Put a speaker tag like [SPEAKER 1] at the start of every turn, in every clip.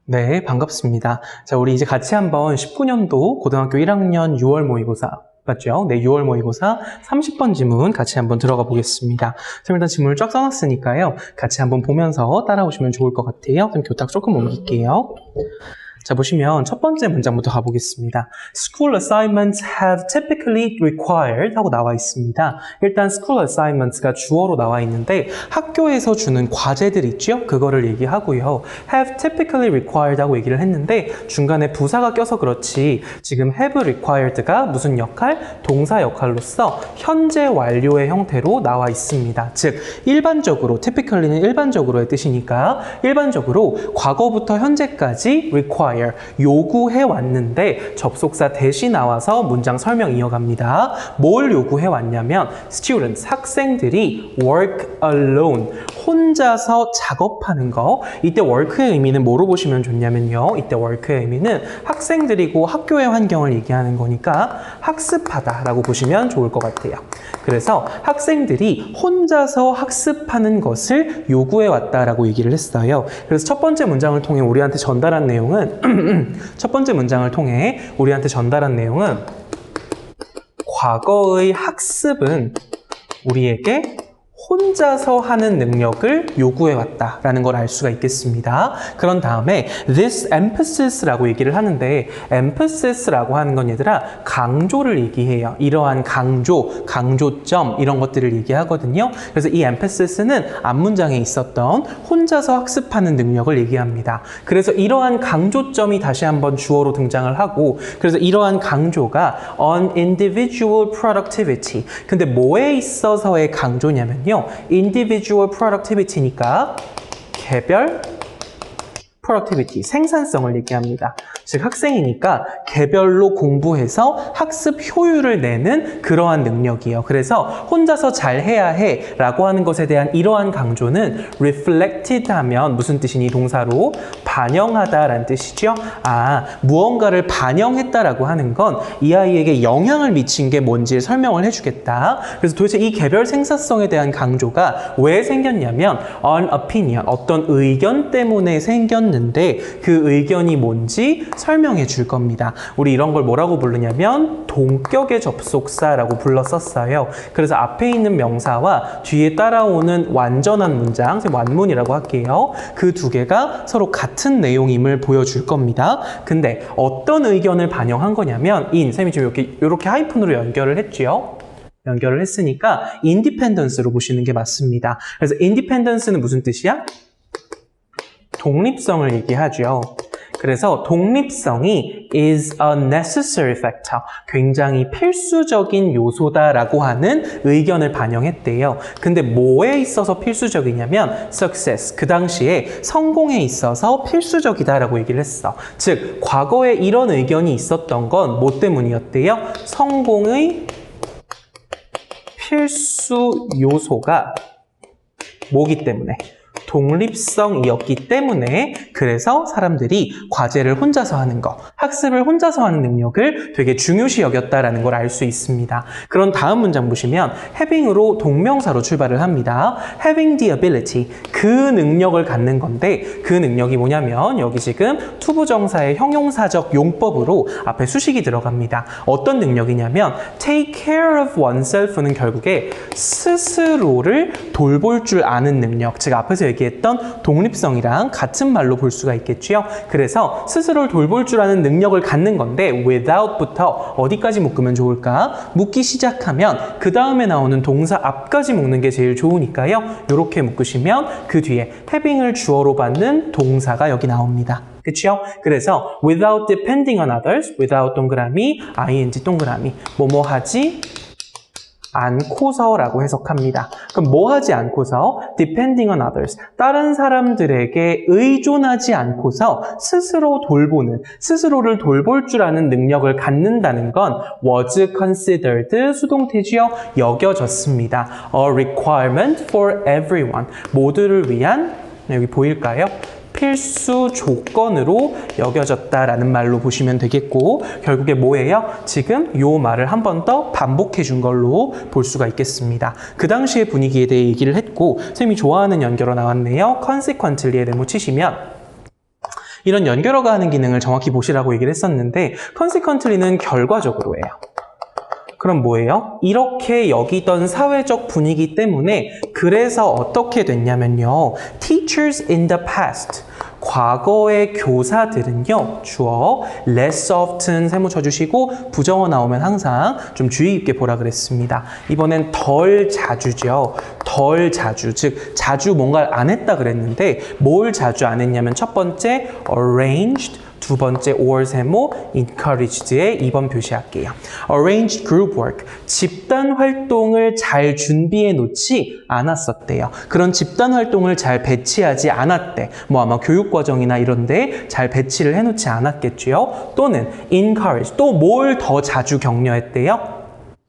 [SPEAKER 1] 네, 반갑습니다. 자, 우리 이제 같이 한번 19년도 고등학교 1학년 6월 모의고사 맞죠? 네, 6월 모의고사 30번 지문 같이 한번 들어가 보겠습니다. 그럼 일단 지문을 쫙 써놨으니까요. 같이 한번 보면서 따라오시면 좋을 것 같아요. 그럼 교탁 조금 옮길게요. 자, 보시면 첫 번째 문장부터 가보겠습니다. School assignments have typically required 하고 나와 있습니다. 일단 school assignments가 주어로 나와 있는데 학교에서 주는 과제들 있죠? 그거를 얘기하고요. have typically required 하고 얘기를 했는데 중간에 부사가 껴서 그렇지 지금 have required가 무슨 역할? 동사 역할로서 현재 완료의 형태로 나와 있습니다. 즉 일반적으로 typically는 일반적으로의 뜻이니까 일반적으로 과거부터 현재까지 require 요구해 왔는데 접속사 대시 나와서 문장 설명 이어갑니다. 뭘 요구해 왔냐면 students, 학생들이 work alone, 혼자서 작업하는 거. 이때 work의 의미는 뭐로 보시면 좋냐면요. 이때 work의 의미는 학생들이고 학교의 환경을 얘기하는 거니까 학습하다라고 보시면 좋을 것 같아요. 그래서 학생들이 혼자서 학습하는 것을 요구해 왔다라고 얘기를 했어요. 그래서 첫 번째 문장을 통해 우리한테 전달한 내용은 과거의 학습은 우리에게 혼자서 하는 능력을 요구해왔다라는 걸 알 수가 있겠습니다. 그런 다음에 this emphasis,라고 얘기를 하는데 emphasis,라고 하는 건 얘들아 강조를 얘기해요. 이러한 강조, 강조점 이런 것들을 얘기하거든요. 그래서 이 emphasis,는 앞문장에 있었던 혼자서 학습하는 능력을 얘기합니다. 그래서 이러한 강조점이 다시 한번 주어로 등장을 하고 그래서 이러한 강조가 on individual productivity. 근데 뭐에 있어서의 강조냐면요. individual productivity니까 개별 productivity, 생산성을 얘기합니다. 즉 학생이니까 개별로 공부해서 학습 효율을 내는 그러한 능력이에요. 그래서 혼자서 잘해야 해 라고 하는 것에 대한 이러한 강조는 reflected 하면 무슨 뜻이니? 동사로 반영하다 라는 뜻이죠. 무언가를 반영했다라고 하는 건 이 아이에게 영향을 미친 게 뭔지 설명을 해주겠다. 그래서 도대체 이 개별 생산성에 대한 강조가 왜 생겼냐면 an opinion, 어떤 의견 때문에 생겼는데 그 의견이 뭔지 설명해 줄 겁니다. 우리 이런 걸 뭐라고 부르냐면 동격의 접속사라고 불렀었어요. 그래서 앞에 있는 명사와 뒤에 따라오는 완전한 문장, 완문이라고 할게요. 그 두 개가 서로 같은 내용임을 보여줄 겁니다. 근데 어떤 의견을 반영한 거냐면 쌤이 지금 이렇게 하이픈으로 연결을 했지요. 연결을 했으니까 independence로 보시는 게 맞습니다. 그래서 independence는 무슨 뜻이야? 독립성을 얘기하죠. 그래서 독립성이 is a necessary factor, 굉장히 필수적인 요소다라고 하는 의견을 반영했대요. 근데 뭐에 있어서 필수적이냐면 success, 그 당시에 성공에 있어서 필수적이다라고 얘기를 했어. 즉 과거에 이런 의견이 있었던 건 뭐 때문이었대요? 성공의 필수 요소가 뭐기 때문에? 독립성이었기 때문에 그래서 사람들이 과제를 혼자서 하는 거, 학습을 혼자서 하는 능력을 되게 중요시 여겼다라는 걸 알 수 있습니다. 그런 다음 문장 보시면 having으로 동명사로 출발을 합니다. having the ability, 그 능력을 갖는 건데 그 능력이 뭐냐면 여기 지금 투부정사의 형용사적 용법으로 앞에 수식이 들어갑니다. 어떤 능력이냐면 take care of oneself는 결국에 스스로를 돌볼 줄 아는 능력, 즉 앞에서 얘기했던 독립성이랑 같은 말로 볼 수가 있겠죠. 그래서 스스로를 돌볼 줄 아는 능력을 갖는 건데 without부터 어디까지 묶으면 좋을까? 묶기 시작하면 그 다음에 나오는 동사 앞까지 묶는 게 제일 좋으니까요. 이렇게 묶으시면 그 뒤에 having을 주어로 받는 동사가 여기 나옵니다. 그쵸? 그래서 without depending on others, without 동그라미, ing 동그라미, 뭐뭐 하지 않고서라고 해석합니다. 그럼 뭐 하지 않고서? depending on others. 다른 사람들에게 의존하지 않고서 스스로 돌보는, 스스로를 돌볼 줄 아는 능력을 갖는다는 건 was considered, 수동태지요? 여겨졌습니다. a requirement for everyone. 모두를 위한, 여기 보일까요? 필수 조건으로 여겨졌다라는 말로 보시면 되겠고 결국에 뭐예요? 지금 요 말을 한 번 더 반복해 준 걸로 볼 수가 있겠습니다. 그 당시의 분위기에 대해 얘기를 했고 쌤이 좋아하는 연결어 나왔네요. consequently에 네모 치시면 이런 연결어가 하는 기능을 정확히 보시라고 얘기를 했었는데 consequently는 결과적으로예요. 그럼 뭐예요? 이렇게 여기던 사회적 분위기 때문에 그래서 어떻게 됐냐면요. Teachers in the past. 과거의 교사들은요. 주어 less often 세모 쳐주시고 부정어 나오면 항상 좀 주의 깊게 보라 그랬습니다. 이번엔 덜 자주죠. 덜 자주. 즉 자주 뭔가를 안 했다 그랬는데 뭘 자주 안 했냐면 첫 번째 arranged 두 번째 or 세모 encouraged에 2번 표시할게요. Arranged group work, 집단 활동을 잘 준비해 놓지 않았었대요. 그런 집단 활동을 잘 배치하지 않았대. 뭐 아마 교육과정이나 이런 데 잘 배치를 해놓지 않았겠지요. 또는 encourage, 또 뭘 더 자주 격려했대요?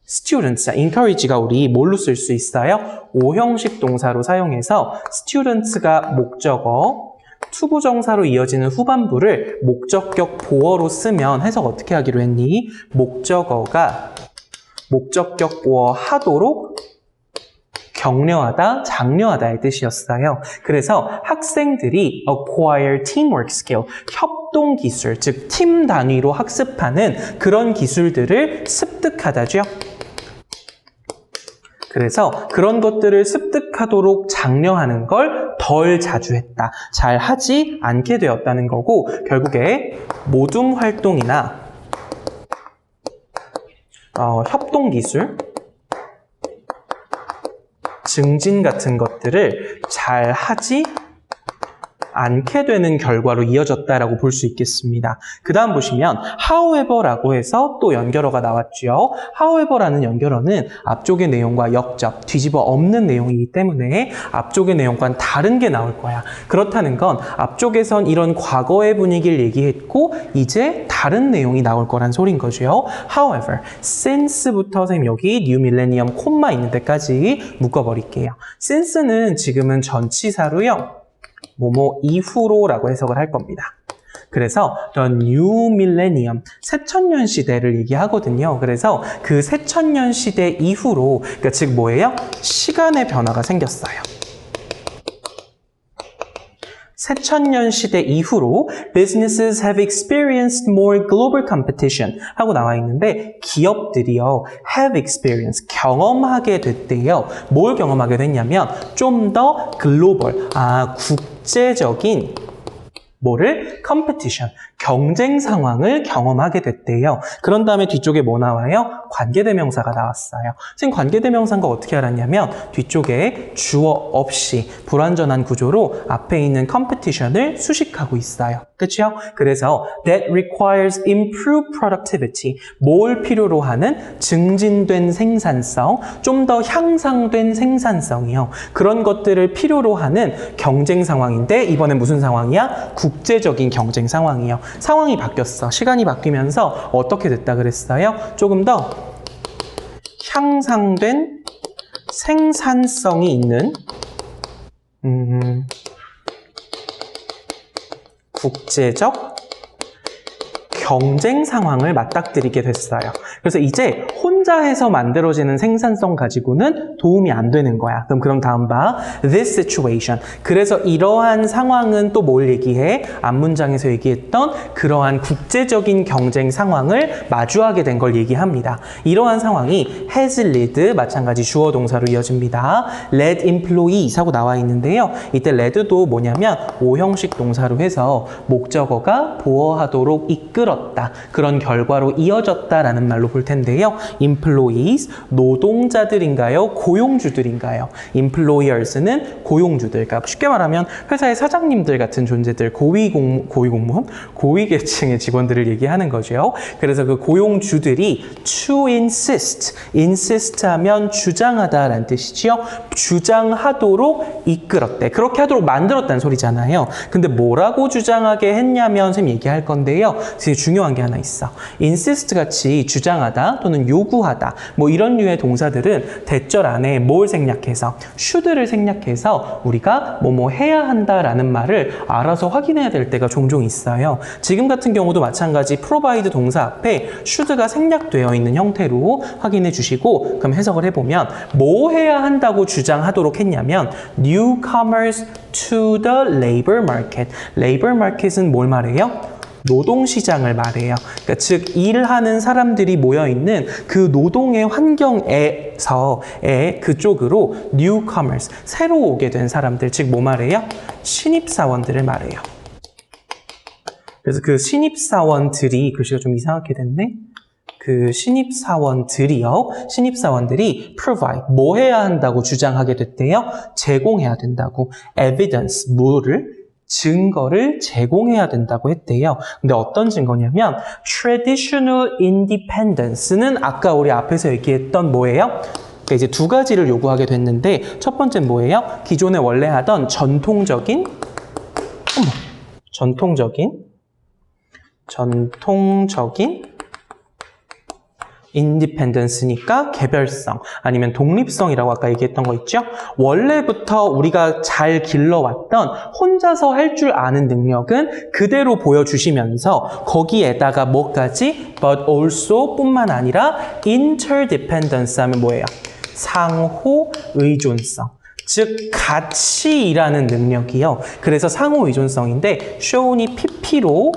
[SPEAKER 1] students, encourage가 우리 뭘로 쓸 수 있어요? 오형식 동사로 사용해서 students가 목적어, 투부정사로 이어지는 후반부를 목적격 보어로 쓰면 해석 어떻게 하기로 했니? 목적어가 목적격 보어 하도록 격려하다, 장려하다의 뜻이었어요. 그래서 학생들이 acquire teamwork skill, 협동 기술, 즉 팀 단위로 학습하는 그런 기술들을 습득하다죠. 그래서 그런 것들을 습득하도록 장려하는 걸 덜 자주 했다. 잘 하지 않게 되었다는 거고 결국에 모둠 활동이나 협동기술, 증진 같은 것들을 잘 하지 않게 되는 결과로 이어졌다라고 볼 수 있겠습니다. 그 다음 보시면 however라고 해서 또 연결어가 나왔죠. however라는 연결어는 앞쪽의 내용과 역접, 뒤집어 엎는 내용이기 때문에 앞쪽의 내용과는 다른 게 나올 거야. 그렇다는 건 앞쪽에선 이런 과거의 분위기를 얘기했고 이제 다른 내용이 나올 거란 소린 거죠. however, since부터 선생님 여기 new millennium 콤마 있는 데까지 묶어버릴게요. since는 지금은 전치사로요. 뭐뭐 이후로라고 해석을 할 겁니다. 그래서 the new millennium, 새천년 시대를 얘기하거든요. 그래서 그 새천년 시대 이후로, 그러니까 즉 뭐예요? 시간의 변화가 생겼어요. 새천년 시대 이후로 businesses have experienced more global competition 하고 나와 있는데 기업들이요 have experienced, 경험하게 됐대요. 뭘 경험하게 됐냐면 좀 더 글로벌, 국제적인 뭐를? competition, 경쟁 상황을 경험하게 됐대요. 그런 다음에 뒤쪽에 뭐 나와요? 관계대명사가 나왔어요. 선생님 관계대명사인 거 어떻게 알았냐면 뒤쪽에 주어 없이 불완전한 구조로 앞에 있는 competition을 수식하고 있어요. 그렇죠? 그래서 that requires improved productivity, 뭘 필요로 하는? 증진된 생산성, 좀 더 향상된 생산성이요. 그런 것들을 필요로 하는 경쟁 상황인데 이번엔 무슨 상황이야? 국제적인 경쟁 상황이요. 상황이 바뀌었어. 시간이 바뀌면서 어떻게 됐다 그랬어요? 조금 더 향상된 생산성이 있는 국제적 경쟁 상황을 맞닥뜨리게 됐어요. 그래서 이제 혼자 해서 만들어지는 생산성 가지고는 도움이 안 되는 거야. 그럼 다음 봐. This situation. 그래서 이러한 상황은 또 뭘 얘기해? 앞문장에서 얘기했던 그러한 국제적인 경쟁 상황을 마주하게 된 걸 얘기합니다. 이러한 상황이 has led, 마찬가지 주어 동사로 이어집니다. led employees 하고 나와 있는데요. 이때 led도 뭐냐면 오형식 동사로 해서 목적어가 보어하도록 이끌었다. 그런 결과로 이어졌다라는 말로 볼 텐데요. employees, 노동자들인가요? 고용주들인가요? employers는 고용주들. 그러니까 쉽게 말하면 회사의 사장님들 같은 존재들, 고위공무원? 고위계층의 직원들을 얘기하는 거죠. 그래서 그 고용주들이 to insist 하면 주장하다라는 뜻이죠. 주장하도록 이끌었대. 그렇게 하도록 만들었다는 소리잖아요. 근데 뭐라고 주장하게 했냐면 선생님 얘기할 건데요. 되게 중요한 게 하나 있어. insist 같이 주장하다 주장하다 또는 요구하다 뭐 이런 류의 동사들은 대절 안에 뭘 생략해서 should를 생략해서 우리가 뭐뭐 해야 한다라는 말을 알아서 확인해야 될 때가 종종 있어요. 지금 같은 경우도 마찬가지 provide 동사 앞에 should가 생략되어 있는 형태로 확인해 주시고 그럼 해석을 해보면 뭐 해야 한다고 주장하도록 했냐면 newcomers to the labor market. labor market은 뭘 말해요? 노동시장을 말해요. 그러니까 즉 일하는 사람들이 모여있는 그 노동의 환경에서의 그쪽으로 newcomers, 새로 오게 된 사람들, 즉 뭐 말해요? 신입사원들을 말해요. 그래서 그 신입사원들이, 글씨가 좀 이상하게 됐네? 그 신입사원들이 provide, 뭐 해야 한다고 주장하게 됐대요? 제공해야 된다고. evidence, 증거를 제공해야 된다고 했대요. 근데 어떤 증거냐면 traditional independence는 아까 우리 앞에서 얘기했던 뭐예요? 그러니까 이제 두 가지를 요구하게 됐는데 첫 번째는 뭐예요? 기존에 원래 하던 전통적인 인디펜던스니까 개별성 아니면 독립성이라고 아까 얘기했던 거 있죠? 원래부터 우리가 잘 길러왔던 혼자서 할 줄 아는 능력은 그대로 보여주시면서 거기에다가 뭐까지? but also 뿐만 아니라 interdependence 하면 뭐예요? 상호 의존성. 즉 같이 일하는 능력이요. 그래서 상호 의존성인데 shown이 pp로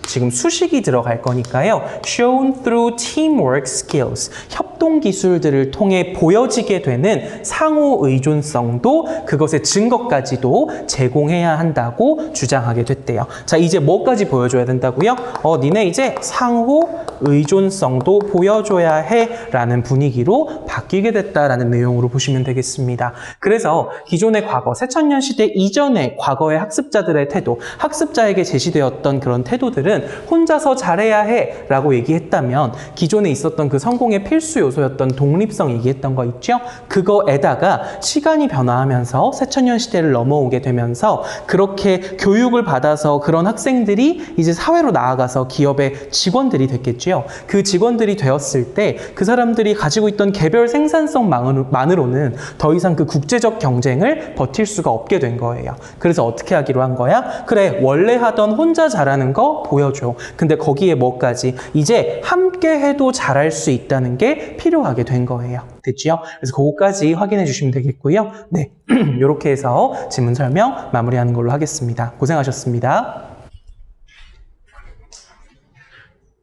[SPEAKER 1] 지금 수식이 들어갈 거니까요. shown through teamwork skills. 협동 기술들을 통해 보여지게 되는 상호 의존성도 그것의 증거까지도 제공해야 한다고 주장하게 됐대요. 자, 이제 뭐까지 보여줘야 된다고요? 니네 이제 상호 의존성도 보여줘야 해 라는 분위기로 바뀌게 됐다라는 내용으로 보시면 되겠습니다. 그래서 기존의 과거, 새천년 시대 이전의 과거의 학습자들의 태도, 학습자에게 제시되었던 그런 태도들은 혼자서 잘해야 해 라고 얘기했다면 기존에 있었던 그 성공의 필수 요소였던 독립성 얘기했던 거 있죠? 그거에다가 시간이 변화하면서 새천년 시대를 넘어오게 되면서 그렇게 교육을 받아서 그런 학생들이 이제 사회로 나아가서 기업의 직원들이 됐겠죠. 그 직원들이 되었을 때 그 사람들이 가지고 있던 개별 생산성만으로는 더 이상 그 국제적 경쟁을 버틸 수가 없게 된 거예요. 그래서 어떻게 하기로 한 거야? 그래, 원래 하던 혼자 잘하는 거 보여줘. 근데 거기에 뭐까지? 이제 함께 해도 잘할 수 있다는 게 필요하게 된 거예요. 됐죠? 그래서 그거까지 확인해 주시면 되겠고요. 네, 이렇게 해서 지문 설명 마무리하는 걸로 하겠습니다. 고생하셨습니다.